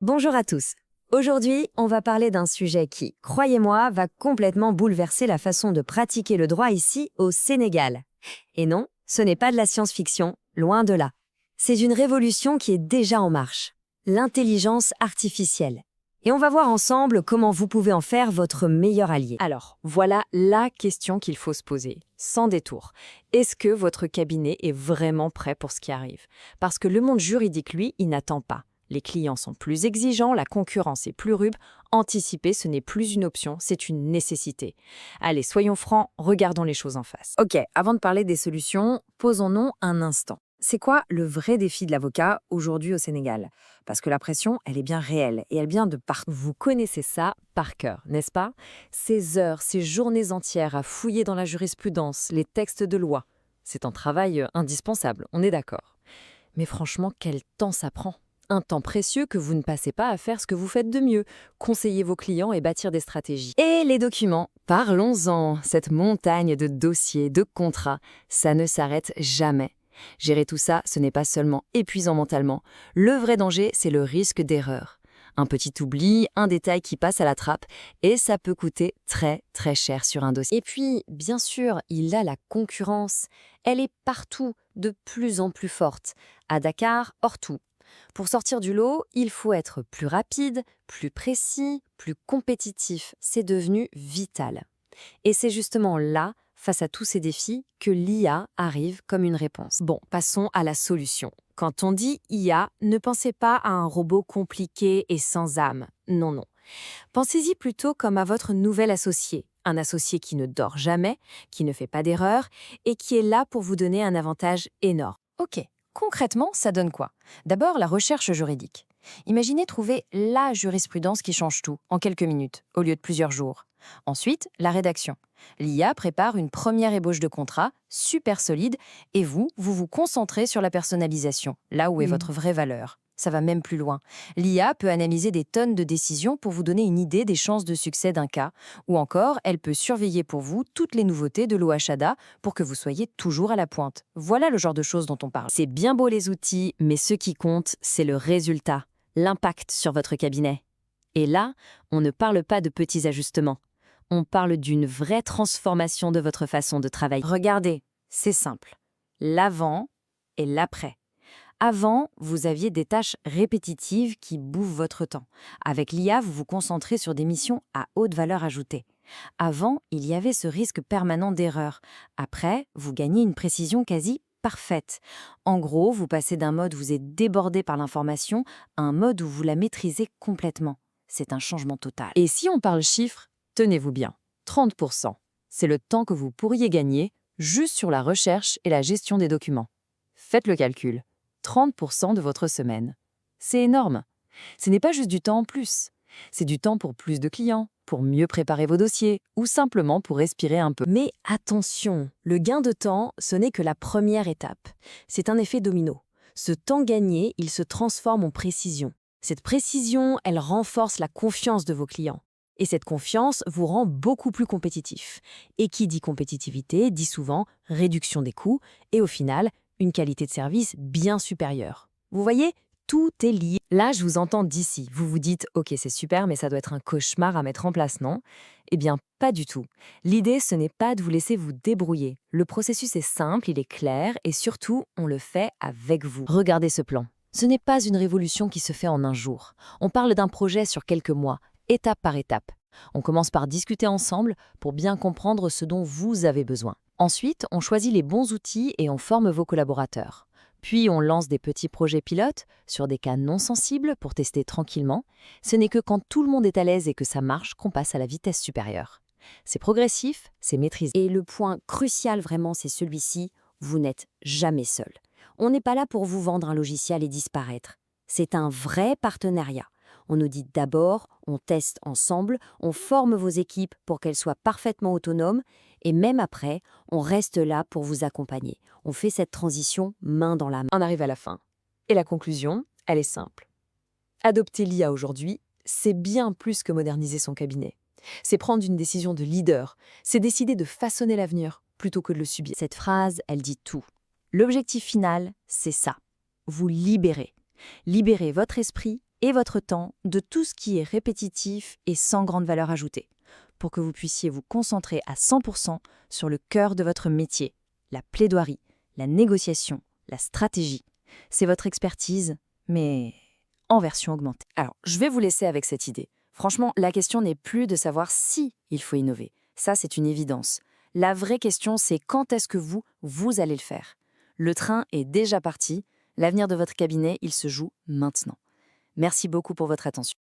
Bonjour à tous. Aujourd'hui, on va parler d'un sujet qui, croyez-moi, va complètement bouleverser la façon de pratiquer le droit ici au Sénégal. Et non, ce n'est pas de la science-fiction, loin de là. C'est une révolution qui est déjà en marche. L'intelligence artificielle. Et on va voir ensemble comment vous pouvez en faire votre meilleur allié. Alors, voilà la question qu'il faut se poser, sans détour. Est-ce que votre cabinet est vraiment prêt pour ce qui arrive? Parce que le monde juridique, lui, il n'attend pas. Les clients sont plus exigeants, la concurrence est plus rude. Anticiper, ce n'est plus une option, c'est une nécessité. Allez, soyons francs, regardons les choses en face. Ok, avant de parler des solutions, posons-nous un instant. C'est quoi le vrai défi de l'avocat aujourd'hui au Sénégal? Parce que la pression, elle est bien réelle et elle vient de partout. Vous connaissez ça par cœur, n'est-ce pas? Ces heures, ces journées entières à fouiller dans la jurisprudence, les textes de loi. C'est un travail indispensable, on est d'accord. Mais franchement, quel temps ça prend? Un temps précieux que vous ne passez pas à faire ce que vous faites de mieux, conseiller vos clients et bâtir des stratégies. Et les documents, parlons-en, cette montagne de dossiers, de contrats, ça ne s'arrête jamais. Gérer tout ça, ce n'est pas seulement épuisant mentalement, le vrai danger, c'est le risque d'erreur. Un petit oubli, un détail qui passe à la trappe, et ça peut coûter très très cher sur un dossier. Et puis, bien sûr, il y a la concurrence. Elle est partout, de plus en plus forte. À Dakar, hors tout. Pour sortir du lot, il faut être plus rapide, plus précis, plus compétitif. C'est devenu vital. Et c'est justement là, face à tous ces défis, que l'IA arrive comme une réponse. Bon, passons à la solution. Quand on dit IA, ne pensez pas à un robot compliqué et sans âme. Non, non. Pensez-y plutôt comme à votre nouvel associé. Un associé qui ne dort jamais, qui ne fait pas d'erreur et qui est là pour vous donner un avantage énorme. Ok, concrètement, ça donne quoi? D'abord, la recherche juridique. Imaginez trouver la jurisprudence qui change tout, en quelques minutes, au lieu de plusieurs jours. Ensuite, la rédaction. L'IA prépare une première ébauche de contrat, super solide, et vous vous concentrez sur la personnalisation, là où est votre vraie valeur. Ça va même plus loin. L'IA peut analyser des tonnes de décisions pour vous donner une idée des chances de succès d'un cas, ou encore, elle peut surveiller pour vous toutes les nouveautés de l'OHADA pour que vous soyez toujours à la pointe. Voilà le genre de choses dont on parle. C'est bien beau les outils, mais ce qui compte, c'est le résultat, l'impact sur votre cabinet. Et là, on ne parle pas de petits ajustements. On parle d'une vraie transformation de votre façon de travailler. Regardez, c'est simple. L'avant et l'après. Avant, vous aviez des tâches répétitives qui bouffent votre temps. Avec l'IA, vous vous concentrez sur des missions à haute valeur ajoutée. Avant, il y avait ce risque permanent d'erreur. Après, vous gagnez une précision quasi parfaite. En gros, vous passez d'un mode où vous êtes débordé par l'information à un mode où vous la maîtrisez complètement. C'est un changement total. Et si on parle chiffres, tenez-vous bien, 30%. C'est le temps que vous pourriez gagner juste sur la recherche et la gestion des documents. Faites le calcul. 30% de votre semaine. C'est énorme. Ce n'est pas juste du temps en plus. C'est du temps pour plus de clients, pour mieux préparer vos dossiers ou simplement pour respirer un peu. Mais attention, le gain de temps, ce n'est que la première étape. C'est un effet domino. Ce temps gagné, il se transforme en précision. Cette précision, elle renforce la confiance de vos clients. Et cette confiance vous rend beaucoup plus compétitif. Et qui dit compétitivité dit souvent réduction des coûts et au final, une qualité de service bien supérieure. Vous voyez, tout est lié. Là, je vous entends d'ici. Vous vous dites « Ok, c'est super, mais ça doit être un cauchemar à mettre en place, non ?» Eh bien, pas du tout. L'idée, ce n'est pas de vous laisser vous débrouiller. Le processus est simple, il est clair et surtout, on le fait avec vous. Regardez ce plan. Ce n'est pas une révolution qui se fait en un jour. On parle d'un projet sur quelques mois, étape par étape. On commence par discuter ensemble pour bien comprendre ce dont vous avez besoin. Ensuite, on choisit les bons outils et on forme vos collaborateurs. Puis, on lance des petits projets pilotes sur des cas non sensibles pour tester tranquillement. Ce n'est que quand tout le monde est à l'aise et que ça marche qu'on passe à la vitesse supérieure. C'est progressif, c'est maîtrisé. Et le point crucial vraiment, c'est celui-ci, vous n'êtes jamais seul. On n'est pas là pour vous vendre un logiciel et disparaître. C'est un vrai partenariat. On nous dit d'abord, on teste ensemble, on forme vos équipes pour qu'elles soient parfaitement autonomes et même après, on reste là pour vous accompagner. On fait cette transition main dans la main. On arrive à la fin. Et la conclusion, elle est simple. Adopter l'IA aujourd'hui, c'est bien plus que moderniser son cabinet. C'est prendre une décision de leader, c'est décider de façonner l'avenir plutôt que de le subir. Cette phrase, elle dit tout. L'objectif final, c'est ça. Vous libérer. Libérer votre esprit et votre temps de tout ce qui est répétitif et sans grande valeur ajoutée, pour que vous puissiez vous concentrer à 100% sur le cœur de votre métier, la plaidoirie, la négociation, la stratégie. C'est votre expertise, mais en version augmentée. Alors, je vais vous laisser avec cette idée. Franchement, la question n'est plus de savoir si il faut innover. Ça, c'est une évidence. La vraie question, c'est quand est-ce que vous allez le faire. Le train est déjà parti. L'avenir de votre cabinet, il se joue maintenant. Merci beaucoup pour votre attention.